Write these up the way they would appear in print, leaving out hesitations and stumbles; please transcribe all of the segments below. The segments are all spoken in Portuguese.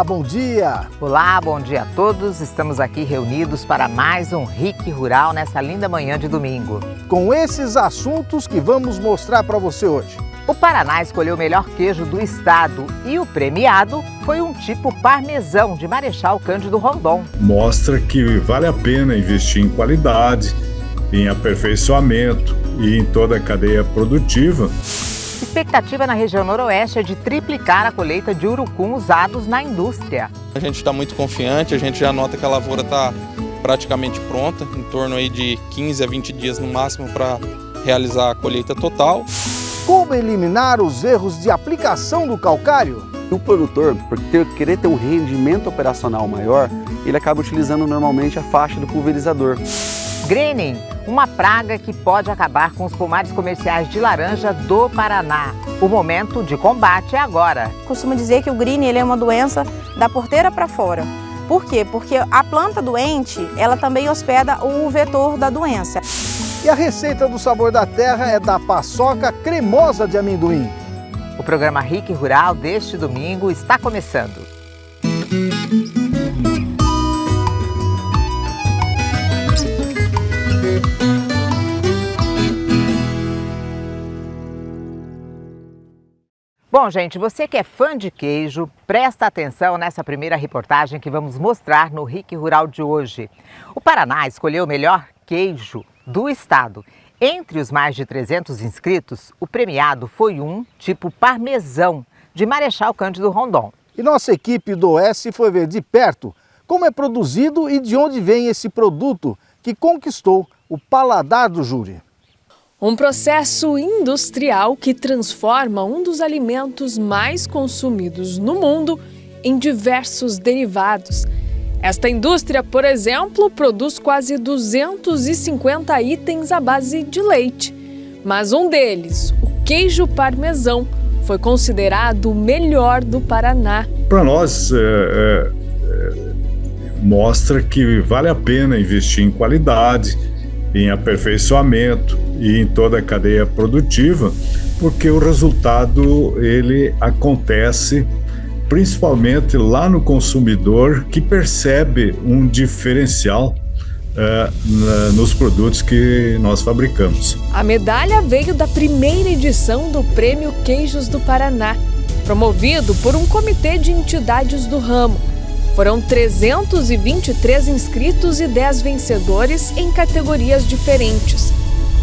Olá, bom dia! Olá, bom dia a todos. Estamos aqui reunidos para mais um RIC Rural nessa linda manhã de domingo. Com esses assuntos que vamos mostrar para você hoje. O Paraná escolheu o melhor queijo do estado e o premiado foi um tipo parmesão de Marechal Cândido Rondon. Mostra que vale a pena investir em qualidade, em aperfeiçoamento e em toda a cadeia produtiva. Expectativa na região noroeste é de triplicar a colheita de urucum usados na indústria. A gente está muito confiante, a gente já nota que a lavoura está praticamente pronta, em torno aí de 15 a 20 dias no máximo para realizar a colheita total. Como eliminar os erros de aplicação do calcário? O produtor, por querer ter um rendimento operacional maior, ele acaba utilizando normalmente a faixa do pulverizador. Greening, uma praga que pode acabar com os pomares comerciais de laranja do Paraná. O momento de combate é agora. Costumo dizer que o greening ele é uma doença da porteira para fora. Por quê? Porque a planta doente, ela também hospeda o vetor da doença. E a receita do Sabor da Terra é da paçoca cremosa de amendoim. O programa RIC Rural deste domingo está começando. Bom, gente, você que é fã de queijo, presta atenção nessa primeira reportagem que vamos mostrar no RIC Rural de hoje. O Paraná escolheu o melhor queijo do estado. Entre os mais de 300 inscritos, o premiado foi um tipo parmesão de Marechal Cândido Rondon. E nossa equipe do Oeste foi ver de perto como é produzido e de onde vem esse produto que conquistou o paladar do júri. Um processo industrial que transforma um dos alimentos mais consumidos no mundo em diversos derivados. Esta indústria, por exemplo, produz quase 250 itens à base de leite. Mas um deles, o queijo parmesão, foi considerado o melhor do Paraná. Para nós, mostra que vale a pena investir em qualidade, em aperfeiçoamento e em toda a cadeia produtiva, porque o resultado ele acontece principalmente lá no consumidor, que percebe um diferencial nos produtos que nós fabricamos. A medalha veio da primeira edição do Prêmio Queijos do Paraná, promovido por um comitê de entidades do ramo. Foram 323 inscritos e 10 vencedores em categorias diferentes.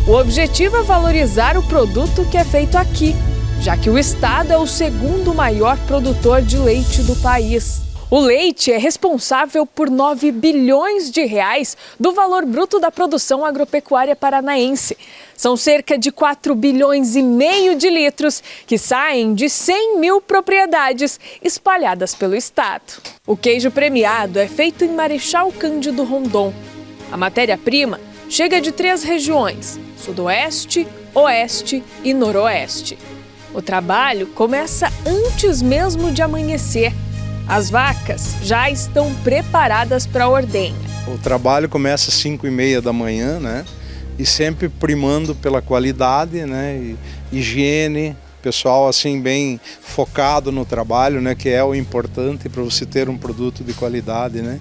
O objetivo é valorizar o produto que é feito aqui, já que o estado é o segundo maior produtor de leite do país. O leite é responsável por 9 bilhões de reais do valor bruto da produção agropecuária paranaense. São cerca de 4 bilhões e meio de litros que saem de 100 mil propriedades espalhadas pelo estado. O queijo premiado é feito em Marechal Cândido Rondon. A matéria-prima chega de 3 regiões: Sudoeste, Oeste e Noroeste. O trabalho começa antes mesmo de amanhecer. As vacas já estão preparadas para a ordenha. O trabalho começa às 5h30 da manhã, né? E sempre primando pela qualidade, né? E higiene, pessoal assim bem focado no trabalho, né? Que é o importante para você ter um produto de qualidade, né?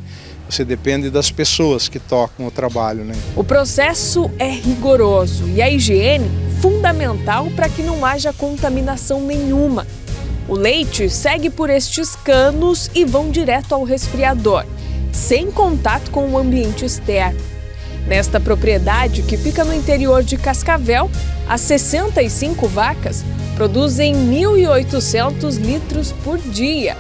Você depende das pessoas que tocam o trabalho, né? O processo é rigoroso e a higiene fundamental para que não haja contaminação nenhuma. O leite segue por estes canos e vão direto ao resfriador, sem contato com o ambiente externo. Nesta propriedade, que fica no interior de Cascavel, as 65 vacas produzem 1.800 litros por dia.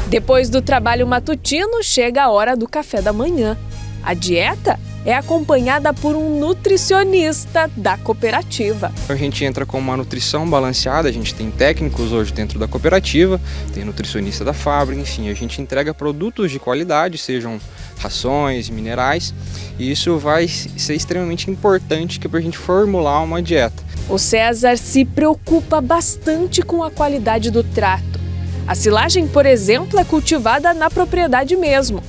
Depois do trabalho matutino, chega a hora do café da manhã. A dieta é acompanhada por um nutricionista da cooperativa. A gente entra com uma nutrição balanceada, a gente tem técnicos hoje dentro da cooperativa, tem nutricionista da fábrica, enfim, a gente entrega produtos de qualidade, sejam rações, minerais, e isso vai ser extremamente importante para a gente formular uma dieta. O César se preocupa bastante com a qualidade do trato. A silagem, por exemplo, é cultivada na propriedade mesmo.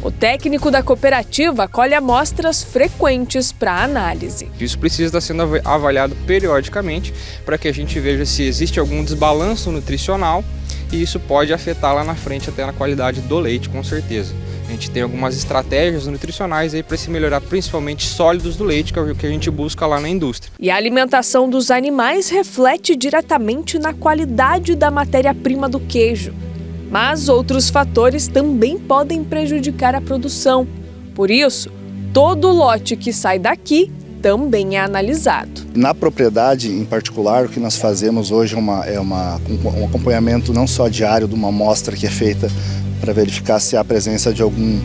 O técnico da cooperativa colhe amostras frequentes para análise. Isso precisa estar sendo avaliado periodicamente para que a gente veja se existe algum desbalanço nutricional e isso pode afetar lá na frente até na qualidade do leite, com certeza. A gente tem algumas estratégias nutricionais aí para se melhorar principalmente sólidos do leite, que é o que a gente busca lá na indústria. E a alimentação dos animais reflete diretamente na qualidade da matéria-prima do queijo. Mas outros fatores também podem prejudicar a produção. Por isso, todo lote que sai daqui também é analisado. Na propriedade, em particular, o que nós fazemos hoje é um acompanhamento não só diário de uma amostra que é feita para verificar se há a presença de algum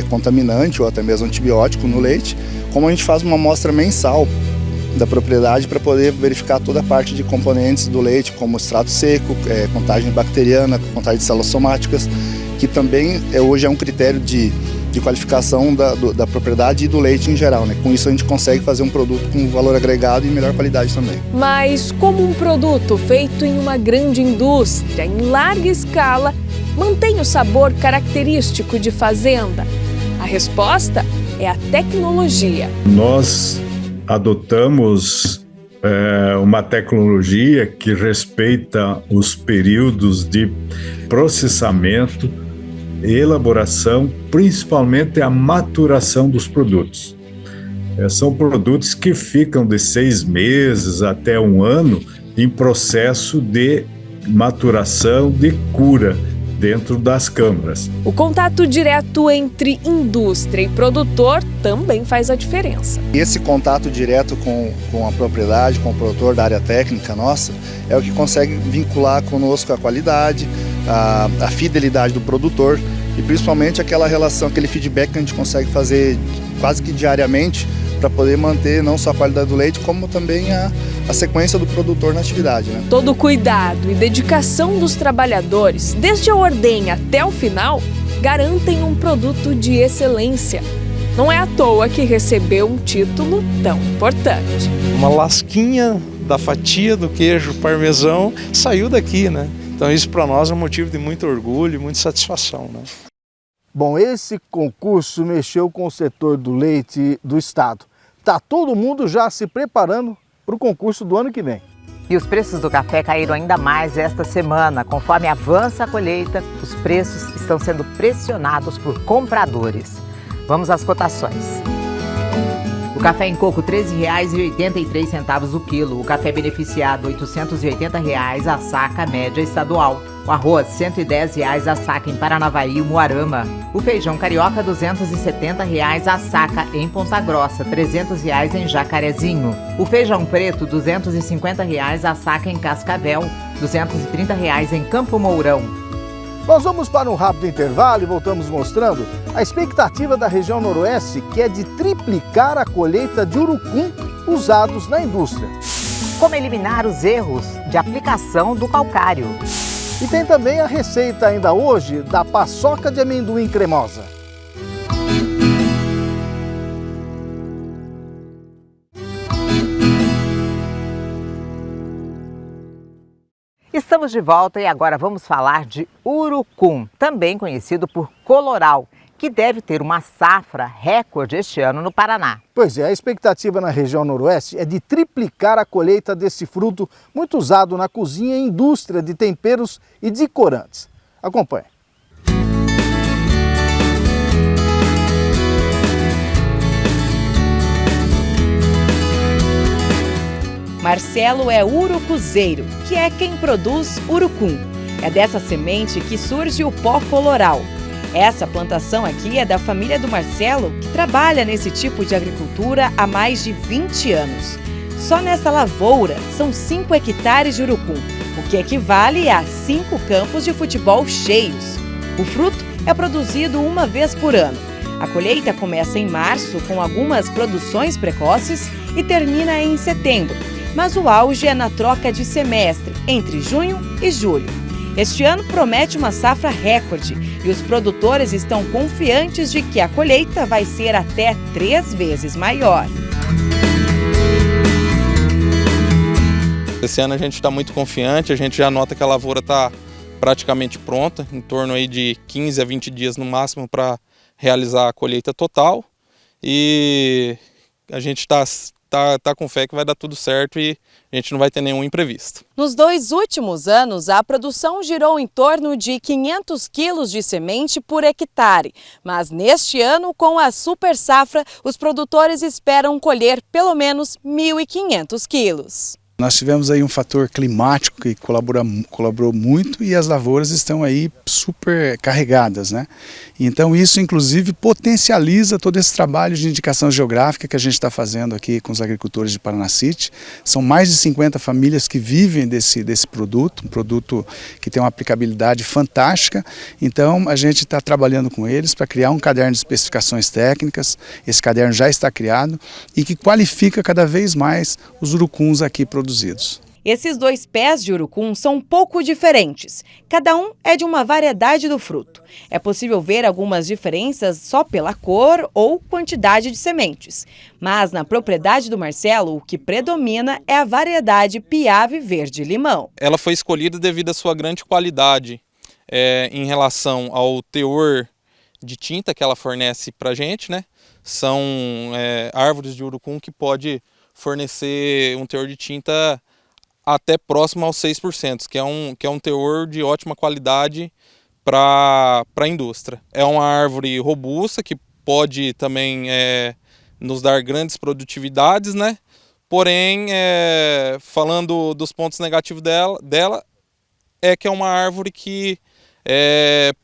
contaminante ou até mesmo antibiótico no leite, como a gente faz uma amostra mensal da propriedade para poder verificar toda a parte de componentes do leite, como extrato seco, contagem bacteriana, contagem de células somáticas, que também hoje é um critério de qualificação da propriedade e do leite em geral, né? Com isso a gente consegue fazer um produto com valor agregado e melhor qualidade também. Mas como um produto feito em uma grande indústria, em larga escala, mantém o sabor característico de fazenda? A resposta é a tecnologia. Nós adotamos uma tecnologia que respeita os períodos de processamento, elaboração, principalmente a maturação dos produtos. São produtos que ficam de 6 meses até 1 ano em processo de maturação, de cura dentro das câmaras. O contato direto entre indústria e produtor também faz a diferença. Esse contato direto com a propriedade, com o produtor da área técnica nossa, é o que consegue vincular conosco a qualidade, a fidelidade do produtor e principalmente aquela relação, aquele feedback que a gente consegue fazer quase que diariamente para poder manter não só a qualidade do leite, como também a sequência do produtor na atividade, né? Todo o cuidado e dedicação dos trabalhadores, desde a ordenha até o final, garantem um produto de excelência. Não é à toa que recebeu um título tão importante. Uma lasquinha da fatia do queijo parmesão saiu daqui, né? Então isso para nós é um motivo de muito orgulho e muita satisfação, né? Bom, esse concurso mexeu com o setor do leite do estado. Está todo mundo já se preparando para o concurso do ano que vem. E os preços do café caíram ainda mais esta semana. Conforme avança a colheita, os preços estão sendo pressionados por compradores. Vamos às cotações. O café em coco, R$ 13,83 o quilo. O café beneficiado, R$ 880 a saca média estadual. O arroz, R$ 110 a saca em Paranavaí, Umuarama. O feijão carioca, R$ 270 a saca em Ponta Grossa, R$ 300 em Jacarezinho. O feijão preto, R$ 250 a saca em Cascavel, R$ 230 em Campo Mourão. Nós vamos para um rápido intervalo e voltamos mostrando a expectativa da região noroeste, que é de triplicar a colheita de urucum usados na indústria. Como eliminar os erros de aplicação do calcário. E tem também a receita ainda hoje da paçoca de amendoim cremosa. Estamos de volta e agora vamos falar de urucum, também conhecido por coloral, que deve ter uma safra recorde este ano no Paraná. Pois é, a expectativa na região noroeste é de triplicar a colheita desse fruto muito usado na cozinha e indústria de temperos e de corantes. Acompanhe. Marcelo é urucuzeiro, que é quem produz urucum. É dessa semente que surge o pó coloral. Essa plantação aqui é da família do Marcelo, que trabalha nesse tipo de agricultura há mais de 20 anos. Só nessa lavoura são 5 hectares de urucum, o que equivale a 5 campos de futebol cheios. O fruto é produzido uma vez por ano. A colheita começa em março, com algumas produções precoces, e termina em setembro. Mas o auge é na troca de semestre, entre junho e julho. Este ano promete uma safra recorde e os produtores estão confiantes de que a colheita vai ser até 3 vezes maior. Esse ano a gente está muito confiante, a gente já nota que a lavoura está praticamente pronta, em torno aí de 15 a 20 dias no máximo para realizar a colheita total e a gente está com fé que vai dar tudo certo e a gente não vai ter nenhum imprevisto. Nos 2 últimos anos, a produção girou em torno de 500 quilos de semente por hectare. Mas neste ano, com a super safra, os produtores esperam colher pelo menos 1.500 quilos. Nós tivemos aí um fator climático que colaborou muito e as lavouras estão aí super carregadas, né? Então isso inclusive potencializa todo esse trabalho de indicação geográfica que a gente está fazendo aqui com os agricultores de Paranacite. São mais de 50 famílias que vivem desse produto, um produto que tem uma aplicabilidade fantástica. Então a gente está trabalhando com eles para criar um caderno de especificações técnicas. Esse caderno já está criado e que qualifica cada vez mais os urucuns aqui produzidos. Esses 2 pés de urucum são um pouco diferentes. Cada um é de uma variedade do fruto. É possível ver algumas diferenças só pela cor ou quantidade de sementes. Mas na propriedade do Marcelo, o que predomina é a variedade Piave Verde-Limão. Ela foi escolhida devido à sua grande qualidade em relação ao teor de tinta que ela fornece para a gente, né? São árvores de urucum que pode fornecer um teor de tinta até próximo aos 6%, que é um teor de ótima qualidade para a indústria. É uma árvore robusta que pode também nos dar grandes produtividades, né? Porém, falando dos pontos negativos dela é que é uma árvore que,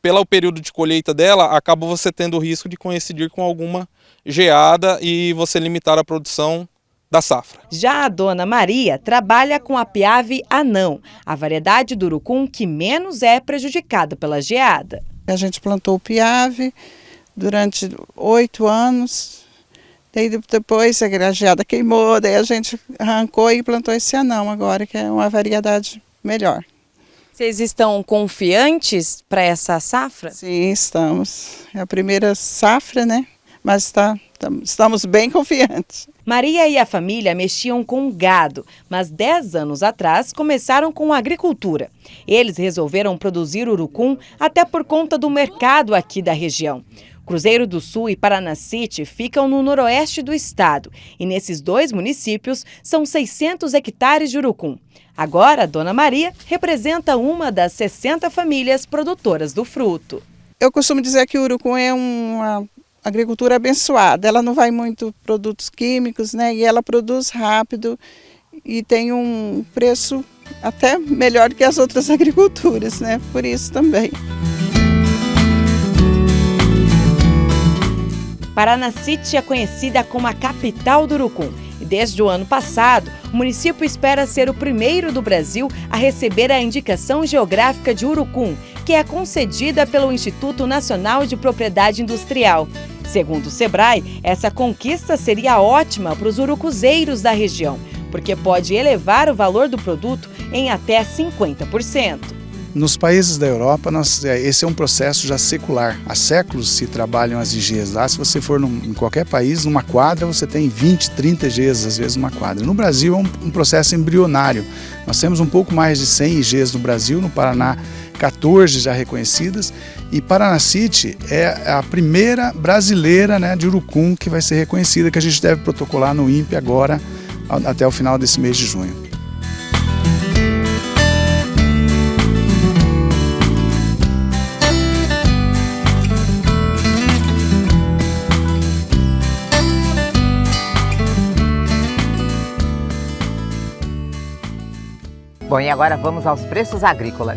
pelo período de colheita dela, acaba você tendo o risco de coincidir com alguma geada e você limitar a produção da safra. Já a dona Maria trabalha com a Piave Anão, a variedade do urucum que menos é prejudicada pela geada. A gente plantou o Piave durante 8 anos, daí depois a geada queimou, daí a gente arrancou e plantou esse Anão agora, que é uma variedade melhor. Vocês estão confiantes para essa safra? Sim, estamos. É a primeira safra, né? Mas estamos bem confiantes. Maria e a família mexiam com gado, mas 10 anos atrás começaram com a agricultura. Eles resolveram produzir urucum até por conta do mercado aqui da região. Cruzeiro do Sul e Paranacite ficam no noroeste do estado e nesses 2 municípios são 600 hectares de urucum. Agora, a dona Maria representa uma das 60 famílias produtoras do fruto. Eu costumo dizer que o urucum é uma agricultura abençoada, ela não vai muito produtos químicos, né? E ela produz rápido e tem um preço até melhor que as outras agriculturas, né? Por isso também. Paranacite é conhecida como a capital do urucum e desde o ano passado o município espera ser o primeiro do Brasil a receber a indicação geográfica de urucum, que é concedida pelo Instituto Nacional de Propriedade Industrial. Segundo o Sebrae, essa conquista seria ótima para os urucuzeiros da região, porque pode elevar o valor do produto em até 50%. Nos países da Europa, esse é um processo já secular. Há séculos se trabalham as IGs lá. Se você for em qualquer país, numa quadra, você tem 20, 30 IGs, às vezes, numa quadra. No Brasil, é um processo embrionário. Nós temos um pouco mais de 100 IGs no Brasil, no Paraná, 14 já reconhecidas. E Paranacite é a primeira brasileira, né, de urucum que vai ser reconhecida, que a gente deve protocolar no INPE agora, até o final desse mês de junho. Bom, e agora vamos aos preços agrícolas.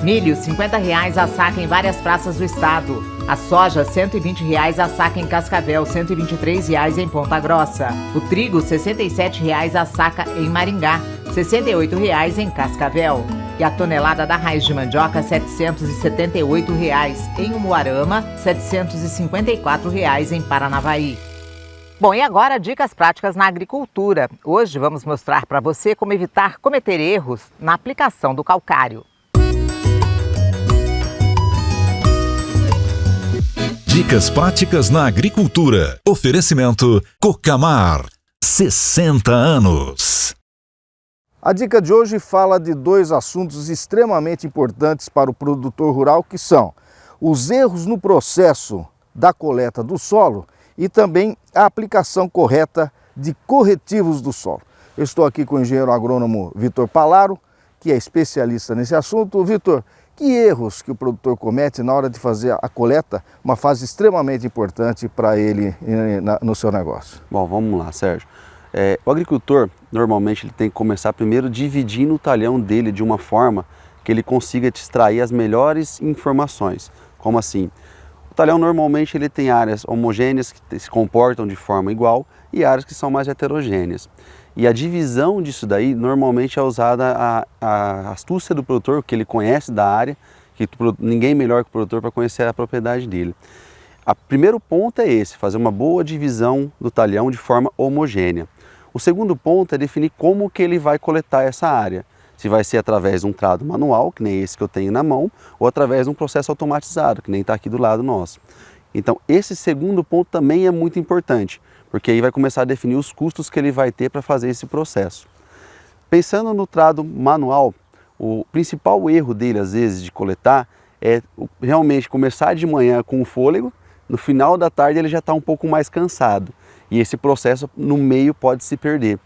Milho, R$ 50,00 a saca em várias praças do estado. A soja, R$ 120,00 a saca em Cascavel, R$ 123,00 em Ponta Grossa. O trigo, R$ 67,00 a saca em Maringá, R$ 68,00 em Cascavel. E a tonelada da raiz de mandioca, R$ 778,00 em Umuarama, R$ 754,00 em Paranavaí. Bom, e agora dicas práticas na agricultura. Hoje vamos mostrar para você como evitar cometer erros na aplicação do calcário. Dicas práticas na agricultura. Oferecimento Cocamar. 60 anos. A dica de hoje fala de 2 assuntos extremamente importantes para o produtor rural, que são os erros no processo da coleta do solo e também a aplicação correta de corretivos do solo. Eu estou aqui com o engenheiro agrônomo Vitor Palaro, que é especialista nesse assunto. Vitor, que erros que o produtor comete na hora de fazer a coleta, uma fase extremamente importante para ele no seu negócio? Bom, vamos lá, Sérgio. O agricultor, normalmente, ele tem que começar primeiro dividindo o talhão dele de uma forma que ele consiga extrair as melhores informações. Como assim? O talhão, normalmente, ele tem áreas homogêneas que se comportam de forma igual e áreas que são mais heterogêneas. E a divisão disso daí, normalmente é usada a astúcia do produtor, que ele conhece da área, que ninguém melhor que o produtor para conhecer a propriedade dele. O primeiro ponto é esse, fazer uma boa divisão do talhão de forma homogênea. O segundo ponto é definir como que ele vai coletar essa área. Se vai ser através de um trado manual, que nem esse que eu tenho na mão, ou através de um processo automatizado, que nem está aqui do lado nosso. Então, esse segundo ponto também é muito importante, porque aí vai começar a definir os custos que ele vai ter para fazer esse processo. Pensando no trado manual, o principal erro dele, às vezes, de coletar, é realmente começar de manhã com o fôlego, no final da tarde ele já está um pouco mais cansado, e esse processo no meio pode se perder.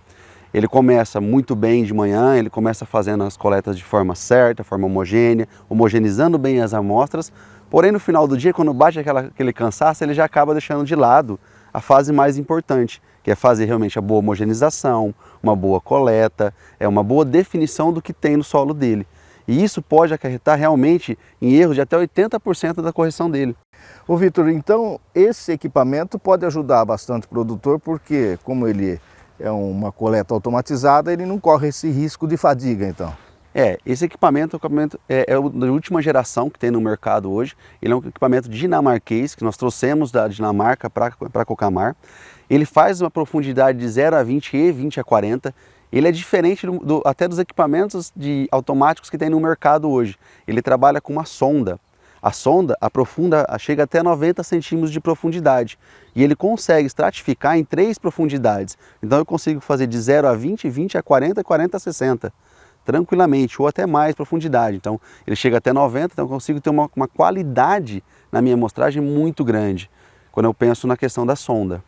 Ele começa muito bem de manhã, ele começa fazendo as coletas de forma certa, forma homogênea, homogeneizando bem as amostras, porém no final do dia, quando bate aquele cansaço, ele já acaba deixando de lado a fase mais importante, que é fazer realmente a boa homogeneização, uma boa coleta, uma boa definição do que tem no solo dele. E isso pode acarretar realmente em erros de até 80% da correção dele. Ô Vitor, então esse equipamento pode ajudar bastante o produtor, porque como ele é uma coleta automatizada, ele não corre esse risco de fadiga, então. Esse equipamento é o da última geração que tem no mercado hoje. Ele é um equipamento dinamarquês que nós trouxemos da Dinamarca para Cocamar. Ele faz uma profundidade de 0 a 20 e 20 a 40. Ele é diferente até dos equipamentos automáticos que tem no mercado hoje. Ele trabalha com uma sonda. A sonda chega até 90 centímetros de profundidade e ele consegue estratificar em 3 profundidades. Então eu consigo fazer de 0 a 20, 20 a 40 e 40 a 60, tranquilamente, ou até mais profundidade. Então ele chega até 90, então eu consigo ter uma qualidade na minha amostragem muito grande, quando eu penso na questão da sonda.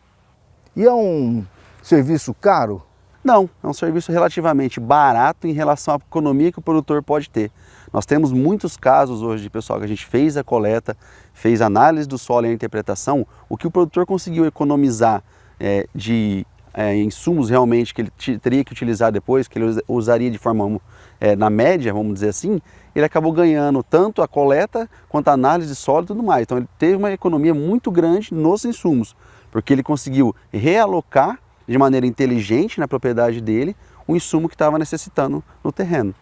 E é um serviço caro? Não, é um serviço relativamente barato em relação à economia que o produtor pode ter. Nós temos muitos casos hoje de pessoal que a gente fez a coleta, fez análise do solo e a interpretação, o que o produtor conseguiu economizar de insumos realmente que ele teria que utilizar depois, que ele usaria de forma, na média, vamos dizer assim, ele acabou ganhando tanto a coleta quanto a análise de solo e tudo mais. Então ele teve uma economia muito grande nos insumos, porque ele conseguiu realocar de maneira inteligente na propriedade dele o insumo que estava necessitando no terreno.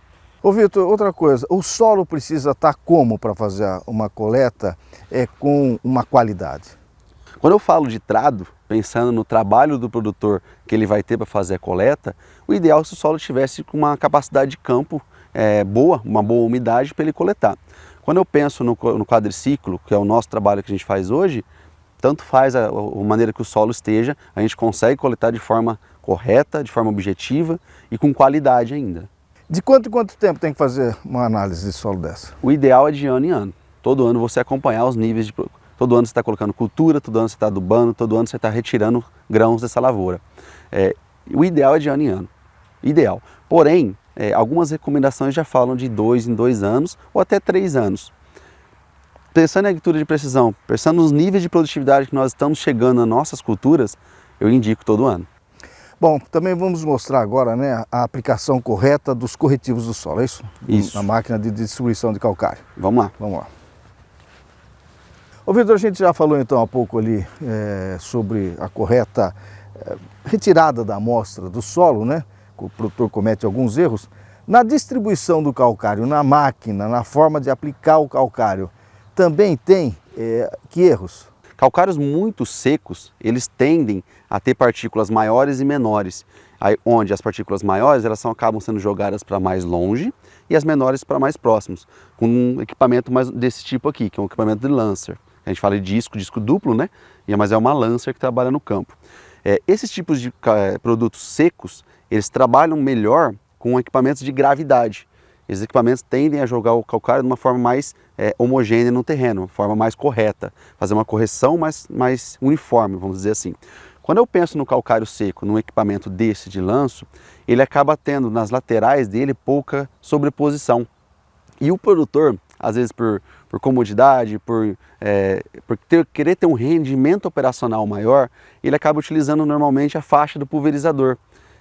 Ô Vitor, outra coisa, o solo precisa estar como para fazer uma coleta com uma qualidade? Quando eu falo de trado, pensando no trabalho do produtor que ele vai ter para fazer a coleta, o ideal é que o solo tivesse com uma capacidade de campo boa, uma boa umidade para ele coletar. Quando eu penso no quadriciclo, que é o nosso trabalho que a gente faz hoje, tanto faz a maneira que o solo esteja, a gente consegue coletar de forma correta, de forma objetiva e com qualidade ainda. De quanto em quanto tempo tem que fazer uma análise de solo dessa? O ideal é de ano em ano. Todo ano você acompanhar os níveis de... Todo ano você está colocando cultura, todo ano você está adubando, todo ano você está retirando grãos dessa lavoura. O ideal é de ano em ano. Ideal. Porém, algumas recomendações já falam de 2 em 2 anos ou até 3 anos. Pensando em agricultura de precisão, pensando nos níveis de produtividade que nós estamos chegando nas nossas culturas, eu indico todo ano. Bom, também vamos mostrar agora, né, a aplicação correta dos corretivos do solo, é isso? Isso. Na máquina de distribuição de calcário. Vamos lá. Vamos lá. Ô Vitor, a gente já falou então há pouco ali sobre a correta retirada da amostra do solo, né? O produtor comete alguns erros. Na distribuição do calcário, na máquina, na forma de aplicar o calcário, também tem que erros? Calcários muito secos, eles tendem a ter partículas maiores e menores, onde as partículas maiores acabam sendo jogadas para mais longe e as menores para mais próximos, com um equipamento mais desse tipo aqui, que é um equipamento de Lancer. A gente fala de disco duplo, né? Mas é uma Lancer que trabalha no campo. Esses tipos de produtos secos, eles trabalham melhor com equipamentos de gravidade. Esses equipamentos tendem a jogar o calcário de uma forma mais homogênea no terreno, uma forma mais correta, fazer uma correção mais uniforme, vamos dizer assim. Quando eu penso no calcário seco, num equipamento desse de lanço, ele acaba tendo nas laterais dele pouca sobreposição. E o produtor, às vezes por comodidade, por querer ter um rendimento operacional maior, ele acaba utilizando normalmente a faixa do pulverizador.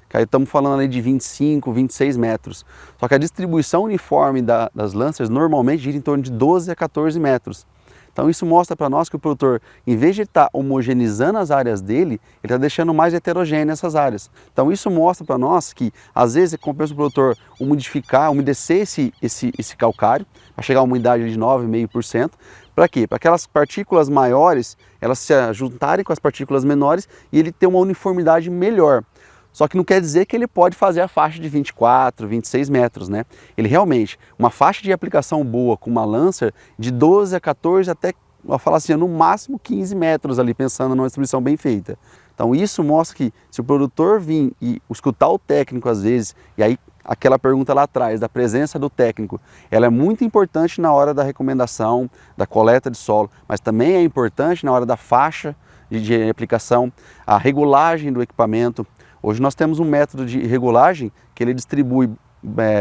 Que aí estamos falando ali de 25, 26 metros. Só que a distribuição uniforme das Lancers normalmente gira em torno de 12 a 14 metros. Então isso mostra para nós que o produtor, em vez de estar homogeneizando as áreas dele, ele está deixando mais heterogêneo essas áreas. Então isso mostra para nós que às vezes compensa o produtor umedecer esse calcário, para chegar a uma umidade de 9,5%. Para quê? Para aquelas partículas maiores, elas se juntarem com as partículas menores e ele ter uma uniformidade melhor. Só que não quer dizer que ele pode fazer a faixa de 24, 26 metros, né? Ele realmente, uma faixa de aplicação boa com uma Lancer de 12 a 14 até, eu falo assim, no máximo 15 metros ali, pensando numa distribuição bem feita. Então isso mostra que se o produtor vir e escutar o técnico às vezes, e aí aquela pergunta lá atrás da presença do técnico, ela é muito importante na hora da recomendação, da coleta de solo, mas também é importante na hora da faixa de aplicação, a regulagem do equipamento. Hoje nós temos um método de regulagem que ele distribui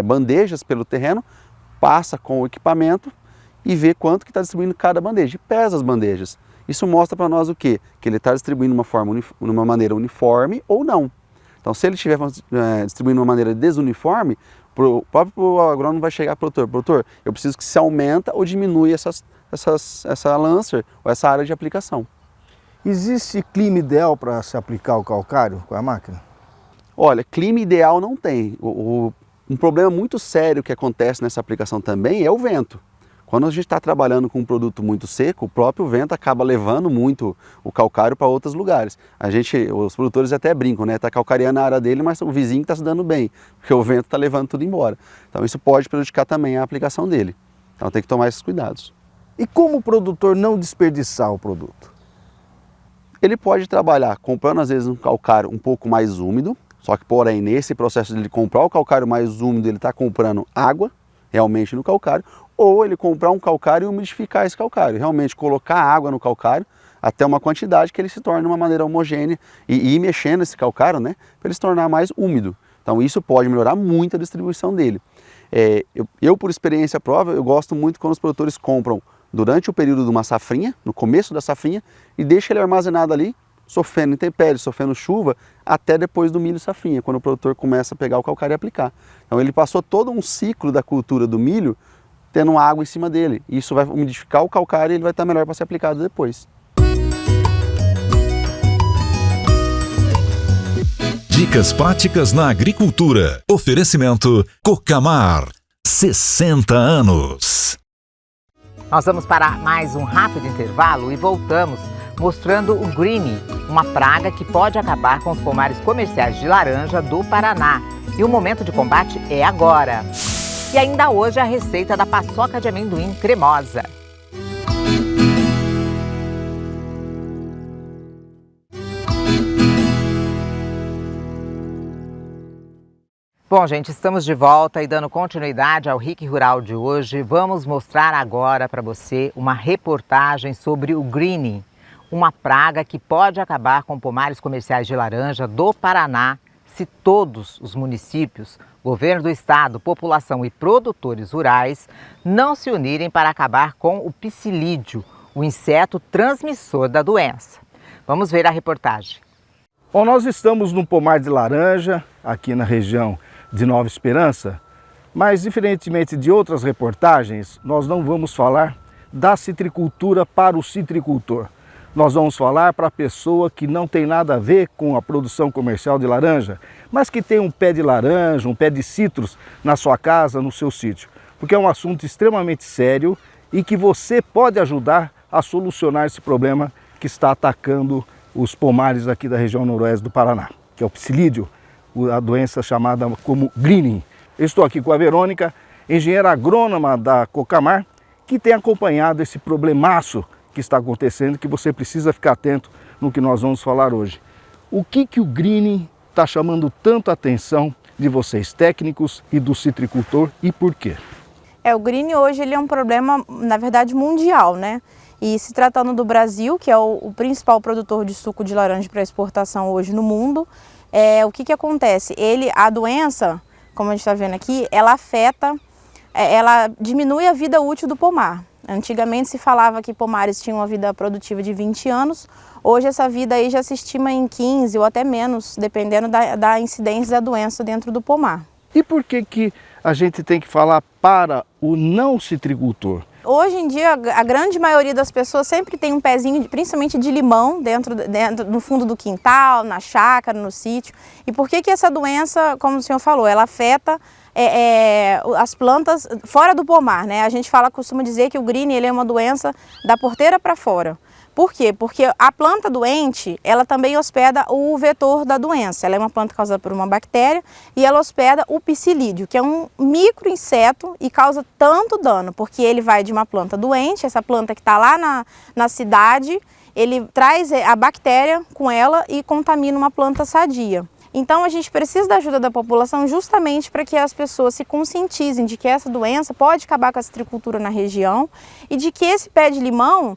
bandejas pelo terreno, passa com o equipamento e vê quanto que está distribuindo cada bandeja e pesa as bandejas. Isso mostra para nós o quê? Que ele está distribuindo de uma maneira uniforme ou não. Então se ele estiver distribuindo de uma maneira desuniforme, o próprio agrônomo vai chegar para o produtor, eu preciso que se aumenta ou diminui essa Lancer ou essa área de aplicação. Existe clima ideal para se aplicar o calcário com a máquina? Olha, clima ideal não tem. Um problema muito sério que acontece nessa aplicação também é o vento. Quando a gente está trabalhando com um produto muito seco, o próprio vento acaba levando muito o calcário para outros lugares. Os produtores até brincam, né? Está calcareando a área dele, mas o vizinho está se dando bem, porque o vento está levando tudo embora. Então isso pode prejudicar também a aplicação dele. Então tem que tomar esses cuidados. E como o produtor não desperdiçar o produto? Ele pode trabalhar comprando às vezes um calcário um pouco mais úmido, só que porém nesse processo de ele comprar o calcário mais úmido, ele está comprando água realmente no calcário, ou ele comprar um calcário e umidificar esse calcário, realmente colocar água no calcário até uma quantidade que ele se torne de uma maneira homogênea e ir mexendo esse calcário, né, para ele se tornar mais úmido. Então isso pode melhorar muito a distribuição dele. Eu por experiência própria, eu gosto muito quando os produtores compram durante o período de uma safrinha, no começo da safrinha, e deixa ele armazenado ali, sofrendo intempéries, sofrendo chuva, até depois do milho safrinha, quando o produtor começa a pegar o calcário e aplicar. Então ele passou todo um ciclo da cultura do milho, tendo água em cima dele. Isso vai umidificar o calcário e ele vai estar melhor para ser aplicado depois. Dicas práticas na agricultura. Oferecimento Cocamar. 60 anos. Nós vamos para mais um rápido intervalo e voltamos mostrando o Greenie, uma praga que pode acabar com os pomares comerciais de laranja do Paraná. E o momento de combate é agora. E ainda hoje a receita da paçoca de amendoim cremosa. Bom, gente, estamos de volta e dando continuidade ao RIC Rural de hoje. Vamos mostrar agora para você uma reportagem sobre o Greenie, uma praga que pode acabar com pomares comerciais de laranja do Paraná se todos os municípios, governo do estado, população e produtores rurais não se unirem para acabar com o psilídeo, o inseto transmissor da doença. Vamos ver a reportagem. Bom, nós estamos no pomar de laranja, aqui na região de Nova Esperança, mas diferentemente de outras reportagens, nós não vamos falar da citricultura para o citricultor. Nós vamos falar para a pessoa que não tem nada a ver com a produção comercial de laranja, mas que tem um pé de laranja, um pé de citros na sua casa, no seu sítio. Porque é um assunto extremamente sério e que você pode ajudar a solucionar esse problema que está atacando os pomares aqui da região noroeste do Paraná, que é o psilídeo, a doença chamada como Greenie. Eu estou aqui com a Verônica, engenheira agrônoma da Cocamar, que tem acompanhado esse problemaço que está acontecendo, que você precisa ficar atento no que nós vamos falar hoje. O que o Greenie está chamando tanto a atenção de vocês técnicos e do citricultor e por quê? O green hoje ele é um problema, na verdade, mundial, né? E se tratando do Brasil, que é o principal produtor de suco de laranja para exportação hoje no mundo, o que acontece? A doença, como a gente está vendo aqui, ela afeta, ela diminui a vida útil do pomar. Antigamente se falava que pomares tinham uma vida produtiva de 20 anos, hoje essa vida aí já se estima em 15 ou até menos, dependendo da incidência da doença dentro do pomar. E por que a gente tem que falar para o não citricultor? Hoje em dia, a grande maioria das pessoas sempre tem um pezinho, principalmente de limão, no fundo do quintal, na chácara, no sítio. E por que essa doença, como o senhor falou, ela afeta as plantas fora do pomar, né? A gente costuma dizer que o green ele é uma doença da porteira para fora. Por quê? Porque a planta doente, ela também hospeda o vetor da doença. Ela é uma planta causada por uma bactéria e ela hospeda o psilídeo, que é um microinseto e causa tanto dano, porque ele vai de uma planta doente, essa planta que está lá na cidade, ele traz a bactéria com ela e contamina uma planta sadia. Então a gente precisa da ajuda da população justamente para que as pessoas se conscientizem de que essa doença pode acabar com a citricultura na região e de que esse pé de limão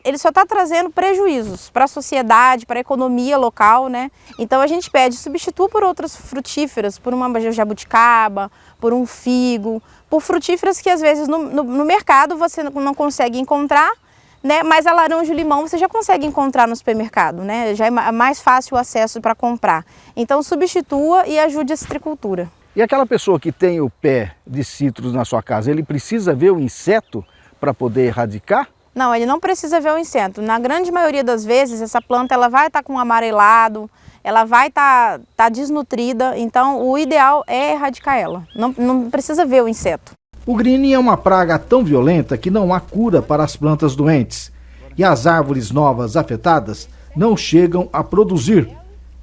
ele só está trazendo prejuízos para a sociedade, para a economia local, né? Então a gente pede, substitua por outras frutíferas, por uma jabuticaba, por um figo, por frutíferas que às vezes no mercado você não consegue encontrar, né? Mas a laranja e o limão você já consegue encontrar no supermercado, né? Já é mais fácil o acesso para comprar. Então substitua e ajude a citricultura. E aquela pessoa que tem o pé de citros na sua casa, ele precisa ver o inseto para poder erradicar? Não, ele não precisa ver o inseto. Na grande maioria das vezes, essa planta ela vai estar com um amarelado, ela vai estar desnutrida, então o ideal é erradicar ela. Não precisa ver o inseto. O green é uma praga tão violenta que não há cura para as plantas doentes. E as árvores novas afetadas não chegam a produzir.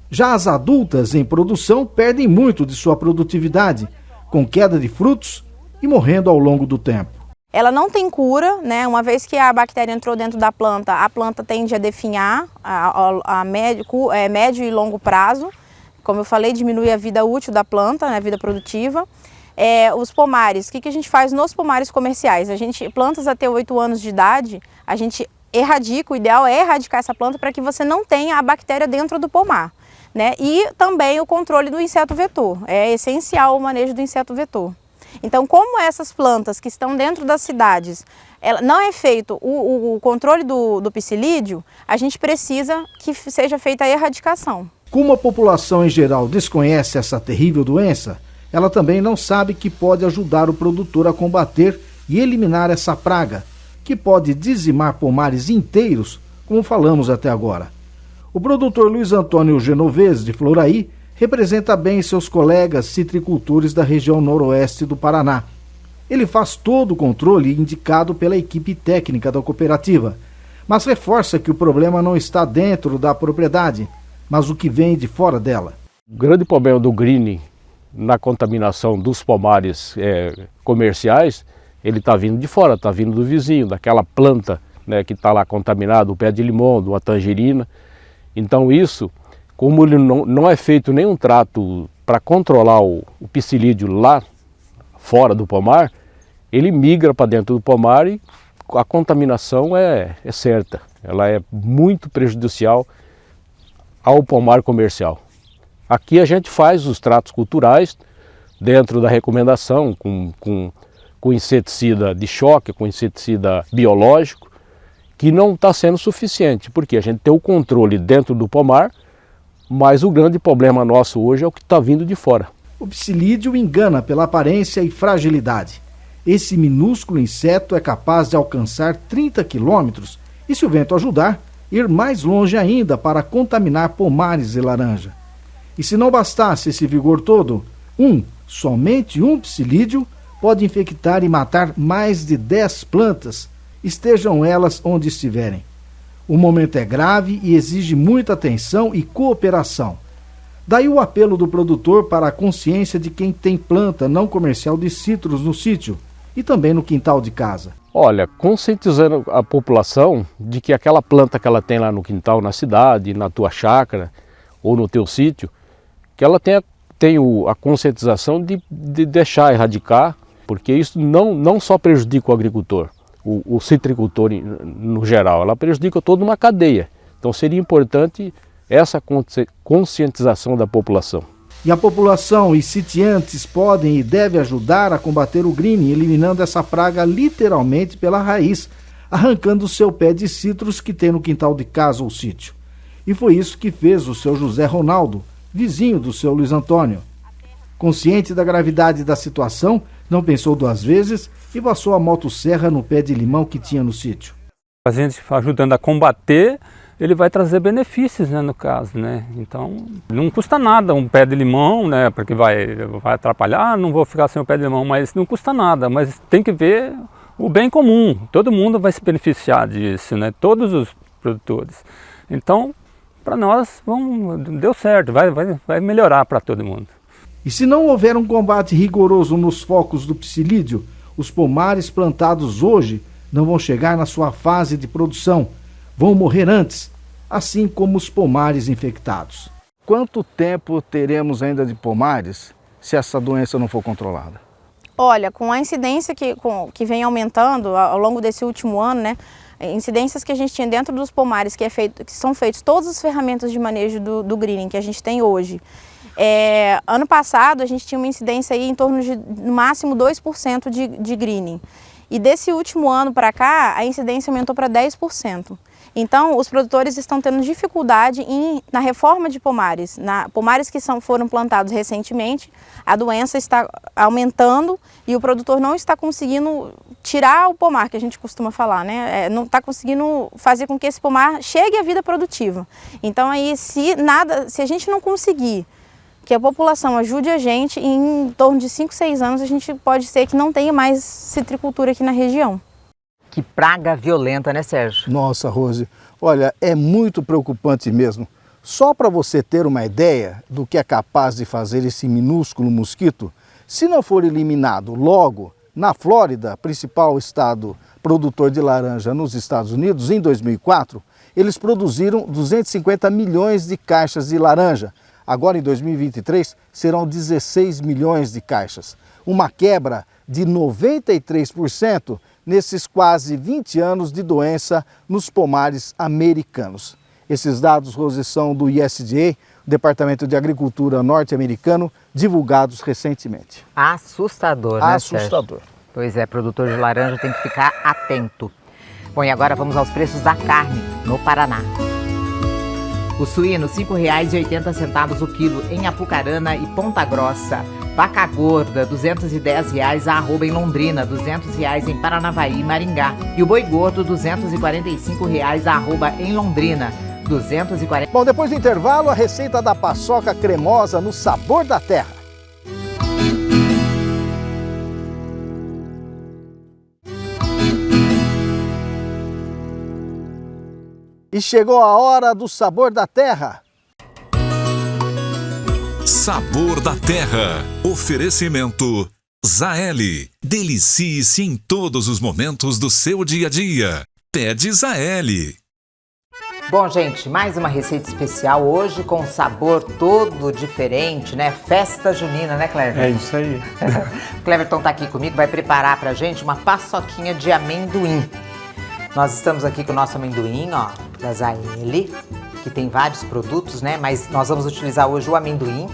Já as adultas em produção perdem muito de sua produtividade, com queda de frutos e morrendo ao longo do tempo. Ela não tem cura, né? Uma vez que a bactéria entrou dentro da planta, a planta tende a definhar a médio e longo prazo. Como eu falei, diminui a vida útil da planta, né? A vida produtiva. Os pomares, o que a gente faz nos pomares comerciais? Plantas até 8 anos de idade, a gente erradica, o ideal é erradicar essa planta para que você não tenha a bactéria dentro do pomar, né? E também o controle do inseto vetor, é essencial o manejo do inseto vetor. Então, como essas plantas que estão dentro das cidades, não é feito o controle do psilídeo, a gente precisa que seja feita a erradicação. Como a população em geral desconhece essa terrível doença, ela também não sabe que pode ajudar o produtor a combater e eliminar essa praga, que pode dizimar pomares inteiros, como falamos até agora. O produtor Luiz Antônio Genovese, de Floraí, representa bem seus colegas citricultores da região noroeste do Paraná. Ele faz todo o controle indicado pela equipe técnica da cooperativa, mas reforça que o problema não está dentro da propriedade, mas o que vem de fora dela. O grande problema do green na contaminação dos pomares comerciais, ele está vindo de fora, está vindo do vizinho, daquela planta, né, que está lá contaminada, o pé de limão, de uma tangerina. Então isso, como ele não é feito nenhum trato para controlar o psilídeo lá fora do pomar, ele migra para dentro do pomar e a contaminação é certa. Ela é muito prejudicial ao pomar comercial. Aqui a gente faz os tratos culturais dentro da recomendação com inseticida de choque, com inseticida biológico, que não está sendo suficiente, porque a gente tem o controle dentro do pomar, mas o grande problema nosso hoje é o que está vindo de fora. O psilídeo engana pela aparência e fragilidade. Esse minúsculo inseto é capaz de alcançar 30 quilômetros e, se o vento ajudar, ir mais longe ainda para contaminar pomares de laranja. E se não bastasse esse vigor todo, somente um psilídeo pode infectar e matar mais de 10 plantas, estejam elas onde estiverem. O momento é grave e exige muita atenção e cooperação. Daí o apelo do produtor para a consciência de quem tem planta não comercial de citros no sítio e também no quintal de casa. Olha, conscientizando a população de que aquela planta que ela tem lá no quintal, na cidade, na tua chácara ou no teu sítio, que ela tenha tem a conscientização de deixar erradicar, porque isso não só prejudica o agricultor, o citricultor no geral, ela prejudica toda uma cadeia. Então seria importante essa conscientização da população. E a população e sitiantes podem e devem ajudar a combater o greening, eliminando essa praga literalmente pela raiz, arrancando o seu pé de citros que tem no quintal de casa ou sítio. E foi isso que fez o seu José Ronaldo, vizinho do seu Luiz Antônio. Consciente da gravidade da situação, não pensou duas vezes e passou a motosserra no pé de limão que tinha no sítio. A gente ajudando a combater, ele vai trazer benefícios, né, no caso, né? Então, não custa nada um pé de limão, né, porque vai atrapalhar, não vou ficar sem o pé de limão, mas não custa nada, mas tem que ver o bem comum. Todo mundo vai se beneficiar disso, né? Todos os produtores. Então, para nós, deu certo, vai melhorar para todo mundo. E se não houver um combate rigoroso nos focos do psilídeo, os pomares plantados hoje não vão chegar na sua fase de produção, vão morrer antes, assim como os pomares infectados. Quanto tempo teremos ainda de pomares se essa doença não for controlada? Olha, com a incidência que vem aumentando ao longo desse último ano, né? Incidências que a gente tinha dentro dos pomares, que são feitos todas as ferramentas de manejo do greening que a gente tem hoje. Ano passado a gente tinha uma incidência aí em torno de no máximo 2% de greening. E desse último ano para cá, a incidência aumentou para 10%. Então, os produtores estão tendo dificuldade na reforma de pomares. Pomares que foram plantados recentemente, a doença está aumentando e o produtor não está conseguindo tirar o pomar, que a gente costuma falar, né? Não está conseguindo fazer com que esse pomar chegue à vida produtiva. Então, aí, se a gente não conseguir que a população ajude a gente, em torno de 5, 6 anos a gente pode ser que não tenha mais citricultura aqui na região. Que praga violenta, né, Sérgio? Nossa, Rose, olha, é muito preocupante mesmo. Só para você ter uma ideia do que é capaz de fazer esse minúsculo mosquito, se não for eliminado logo, na Flórida, principal estado produtor de laranja nos Estados Unidos, em 2004, eles produziram 250 milhões de caixas de laranja. Agora, em 2023, serão 16 milhões de caixas. Uma quebra de 93% nesses quase 20 anos de doença nos pomares americanos. Esses dados, Rose, são do USDA, Departamento de Agricultura norte-americano, divulgados recentemente. Assustador, né, Assustador. Sérgio? Pois é, produtor de laranja tem que ficar atento. Bom, e agora vamos aos preços da carne no Paraná. O suíno, R$ 5,80 o quilo em Apucarana e Ponta Grossa. Vaca gorda, R$ 210 a arroba em Londrina, R$ 200 em Paranavaí e Maringá. E o boi gordo, R$ 245 a arroba em Londrina, 240. Bom, depois do intervalo, a receita da paçoca cremosa no Sabor da Terra. E chegou a hora do Sabor da Terra. Sabor da Terra. Oferecimento Zaeli. Delicie-se em todos os momentos do seu dia a dia. Pede Zaeli. Bom, gente, mais uma receita especial hoje com um sabor todo diferente, né? Festa junina, né, Cleverton? É isso aí. O Cleverton tá aqui comigo, vai preparar pra gente uma paçoquinha de amendoim. Nós estamos aqui com o nosso amendoim, ó, da Zaeli, que tem vários produtos, né? Mas nós vamos utilizar hoje o amendoim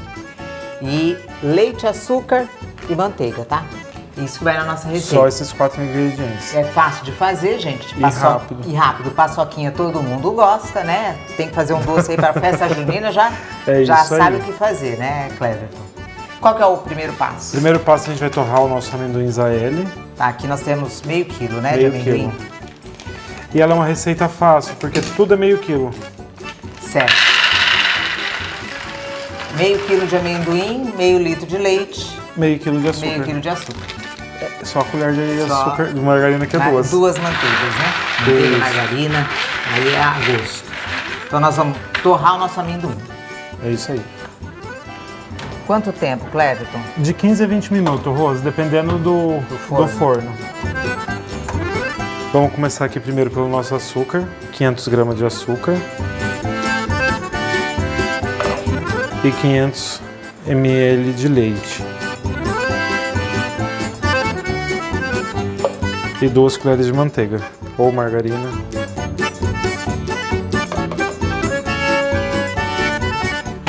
e leite, açúcar e manteiga, tá? Isso que vai na nossa receita. Só esses 4 ingredientes. É fácil de fazer, gente. Rápido. E rápido. Paçoquinha todo mundo gosta, né? Tem que fazer um doce aí para festa junina, já sabe o que fazer, né, Cleverton? Qual que é o primeiro passo? Primeiro passo, a gente vai torrar o nosso amendoim Zaeli. Tá, aqui nós temos meio quilo, né, de amendoim. Quilo. E ela é uma receita fácil, porque tudo é meio quilo. Certo. Meio quilo de amendoim, meio litro de leite. Meio quilo de açúcar. Meio quilo de açúcar. Só a colher de açúcar, de margarina, que é 2. 2 manteigas, né? Manteiga, margarina, aí é a gosto. Então nós vamos torrar o nosso amendoim. É isso aí. Quanto tempo, Cleverton? De 15 a 20 minutos, Rose, dependendo do forno. Vamos começar aqui primeiro pelo nosso açúcar, 500 gramas de açúcar e 500 ml de leite. E 2 colheres de manteiga ou margarina.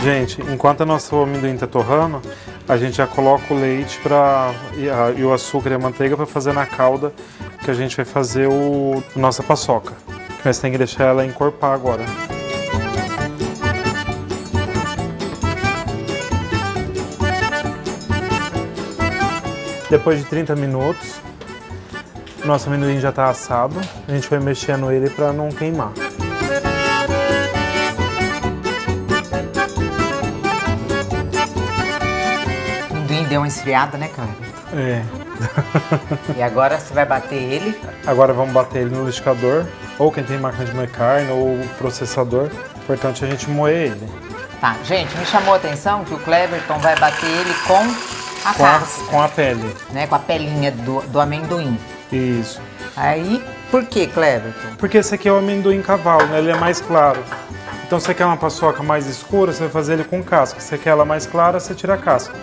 Gente, enquanto o nosso amendoim está torrando, a gente já coloca o leite e o açúcar e a manteiga para fazer na calda que a gente vai fazer a nossa paçoca. Mas tem que deixar ela encorpar agora. Depois de 30 minutos, o nosso amendoim já está assado. A gente vai mexendo ele para não queimar. O amendoim deu uma esfriada, né, cara? É. E agora você vai bater ele? Agora vamos bater ele no liquidificador, ou quem tem máquina de moer carne, ou processador. Importante a gente moer ele. Tá, gente, me chamou a atenção que o Cleverton vai bater ele com a casca. Com a pele. Né, com a pelinha do amendoim. Isso. Aí, por que, Cleverton? Porque esse aqui é o amendoim cavalo, né? Ele é mais claro. Então, se você quer uma paçoca mais escura, você vai fazer ele com casca. Se você quer ela mais clara, você tira a casca.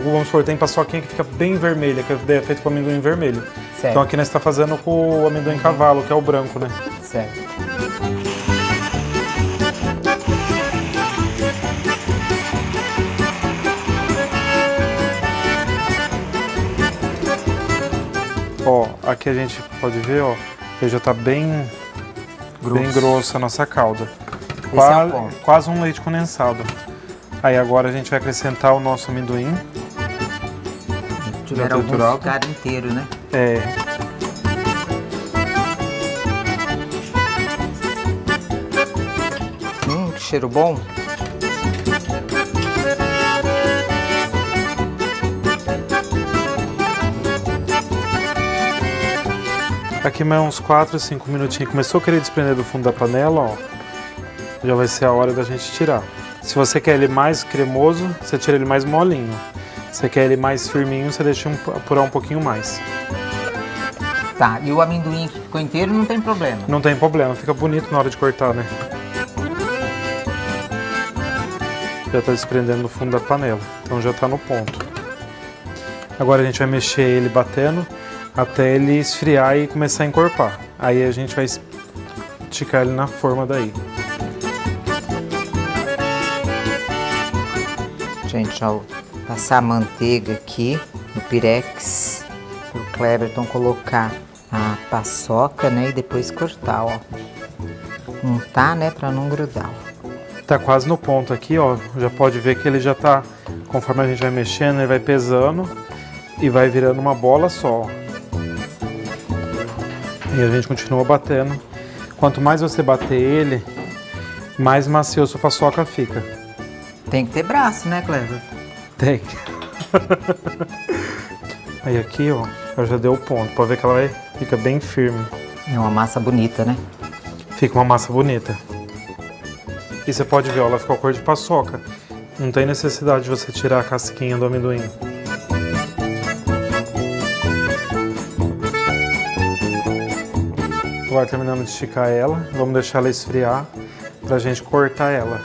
Vamos supor, tem paçoquinha que fica bem vermelha, que é feito com amendoim vermelho. Certo. Então aqui nós estamos fazendo com o amendoim cavalo, que é o branco, né? Certo. Ó, aqui a gente pode ver, ó, que já está bem grosso a nossa calda. Quase um leite condensado. Aí agora a gente vai acrescentar o nosso amendoim. Tiver algum cara inteiro, né? É. Que cheiro bom. Aqui mais uns 4, 5 minutinhos. Começou a querer desprender do fundo da panela, ó. Já vai ser a hora da gente tirar. Se você quer ele mais cremoso, você tira ele mais molinho. Se você quer ele mais firminho, você deixa apurar um pouquinho mais. Tá, e o amendoim que ficou inteiro não tem problema? Não tem problema, fica bonito na hora de cortar, né? Já está desprendendo do fundo da panela, então já está no ponto. Agora a gente vai mexer ele batendo até ele esfriar e começar a encorpar. Aí a gente vai esticar ele na forma daí. Gente, ó, passar a manteiga aqui no pirex pro Cleverton colocar a paçoca, né, e depois cortar, ó. Untar, né, pra não grudar, ó. Tá quase no ponto aqui, ó. Já pode ver que ele já tá, conforme a gente vai mexendo, ele vai pesando e vai virando uma bola só. E a gente continua batendo. Quanto mais você bater ele, mais macio a sua paçoca fica. Tem que ter braço, né, Cleverton? Tem. Aí aqui, ó, ela já deu o ponto. Pode ver que ela fica bem firme. É uma massa bonita, né? Fica uma massa bonita. E você pode ver, ó, ela ficou a cor de paçoca. Não tem necessidade de você tirar a casquinha do amendoim. Agora terminando de esticar ela, vamos deixar ela esfriar pra gente cortar ela.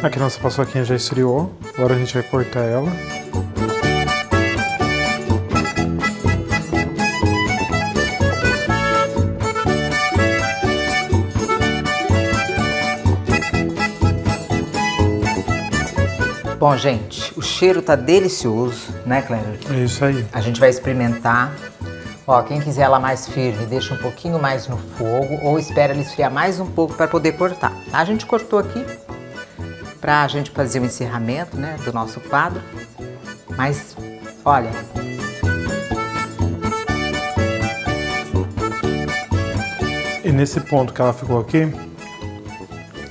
Aqui nossa paçoquinha já esfriou, agora a gente vai cortar ela. Bom, gente, o cheiro tá delicioso, né, Cleverton? É isso aí. A gente vai experimentar. Ó, quem quiser ela mais firme, deixa um pouquinho mais no fogo ou espera ela esfriar mais um pouco para poder cortar. A gente cortou aqui para a gente fazer o encerramento, né, do nosso quadro. Mas, olha... E nesse ponto que ela ficou aqui,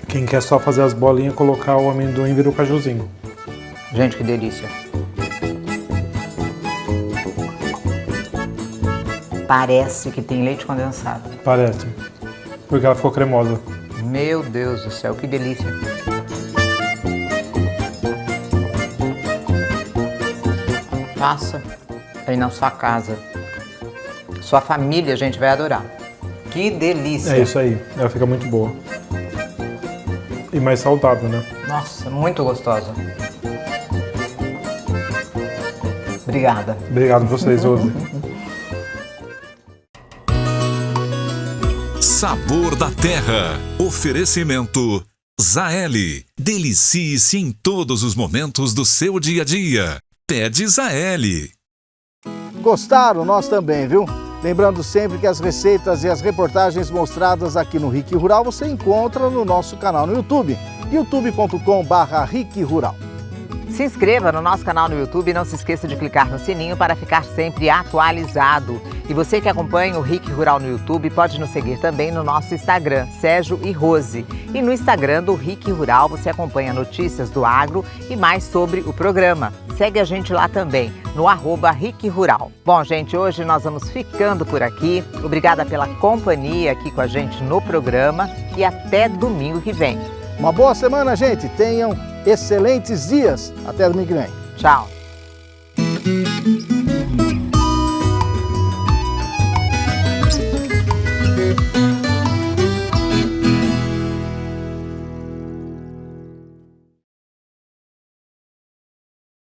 quem quer só fazer as bolinhas, colocar o amendoim e vira o cajuzinho. Gente, que delícia. Parece que tem leite condensado. Parece, porque ela ficou cremosa. Meu Deus do céu, que delícia. Faça aí na sua casa. Sua família, gente, vai adorar. Que delícia. É isso aí, ela fica muito boa. E mais saudável, né? Nossa, muito gostosa. Obrigada. Obrigado a vocês, Rose. Sabor da Terra. Oferecimento Zaeli. Delicie-se em todos os momentos do seu dia a dia. Pede Zaeli. Gostaram? Nós também, viu? Lembrando sempre que as receitas e as reportagens mostradas aqui no RIC Rural você encontra no nosso canal no YouTube, youtube.com/RIC Rural. Se inscreva no nosso canal no YouTube e não se esqueça de clicar no sininho para ficar sempre atualizado. E você que acompanha o RIC Rural no YouTube pode nos seguir também no nosso Instagram, Sérgio e Rose. E no Instagram do RIC Rural você acompanha notícias do agro e mais sobre o programa. Segue a gente lá também, no @RIC Rural. Bom, gente, hoje nós vamos ficando por aqui. Obrigada pela companhia aqui com a gente no programa e até domingo que vem. Uma boa semana, gente. Tenham excelentes dias. Até domingo que vem. Tchau.